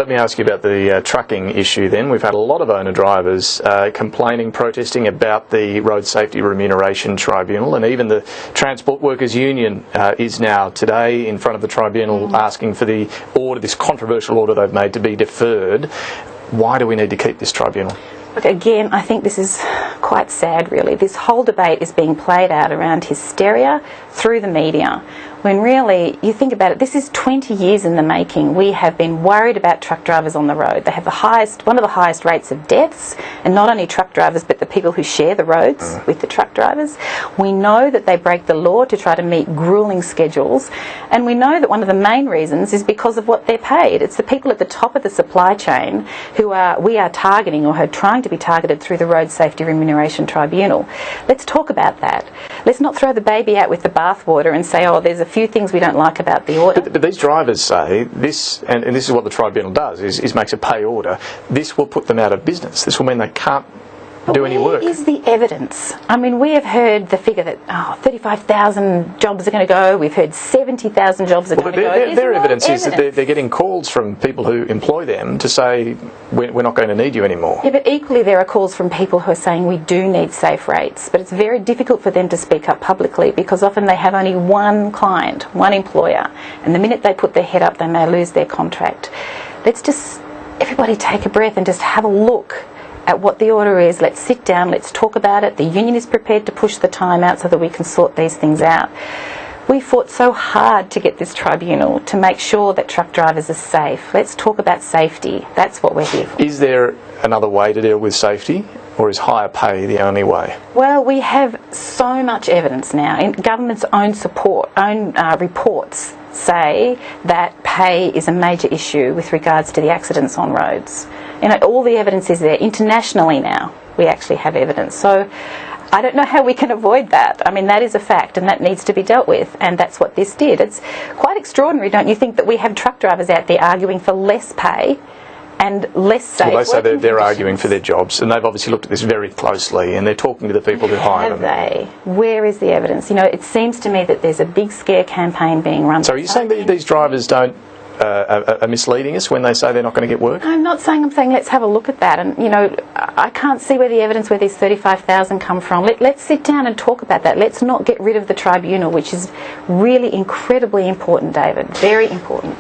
me ask you about the trucking issue then. We've had a lot of owner-drivers complaining, protesting about the Road Safety Remuneration Tribunal, and even the Transport Workers Union is now today in front of the Tribunal asking for the order, this controversial order they've made, to be deferred. Why do we need to keep this tribunal? Look, again, I think this is quite sad, really. This whole debate is being played out around hysteria through the media, when really, you think about it, this is 20 years in the making. We have been worried about truck drivers on the road. They have one of the highest rates of deaths, and not only truck drivers, but the people who share the roads with the truck drivers. We know that they break the law to try to meet gruelling schedules, and we know that one of the main reasons is because of what they're paid. It's the people at the top of the supply chain who we are targeting, or are trying to be targeted through the Road Safety Remuneration Tribunal. Let's talk about that. Let's not throw the baby out with the bathwater and say, oh, there's a few things we don't like about the order. But these drivers say this, and this is what the tribunal does, is makes a pay order. This will put them out of business. This will mean they can't do any work. Where is the evidence? I mean, we have heard the figure that 35,000 jobs are going to go. We've heard 70,000 jobs are going to go. Their evidence is that they're getting calls from people who employ them to say, we're not going to need you anymore. Yeah, but equally there are calls from people who are saying we do need safe rates, but it's very difficult for them to speak up publicly because often they have only one client, one employer, and the minute they put their head up they may lose their contract. Let's just, everybody take a breath and just have a look at what the order is. Let's sit down, let's talk about it. The union is prepared to push the time out so that we can sort these things out. We fought so hard to get this tribunal to make sure that truck drivers are safe. Let's talk about safety. That's what we're here for. Is there another way to deal with safety, or is higher pay the only way? Well, we have so much evidence now. In government's own reports say that pay is a major issue with regards to the accidents on roads. You know, all the evidence is there. Internationally now, we actually have evidence. So I don't know how we can avoid that. I mean, that is a fact, and that needs to be dealt with, and that's what this did. It's quite extraordinary, don't you think, that we have truck drivers out there arguing for less pay and less safe. Well, they say they're arguing for their jobs, and they've obviously looked at this very closely, and they're talking to the people who hire them. Have they? Where is the evidence? You know, it seems to me that there's a big scare campaign being run. So are you saying that these drivers are misleading us when they say they're not going to get work? I'm not saying. I'm saying let's have a look at that. And, you know, I can't see where the evidence where these 35,000 come from. Let's sit down and talk about that. Let's not get rid of the tribunal, which is really incredibly important, David. Very important.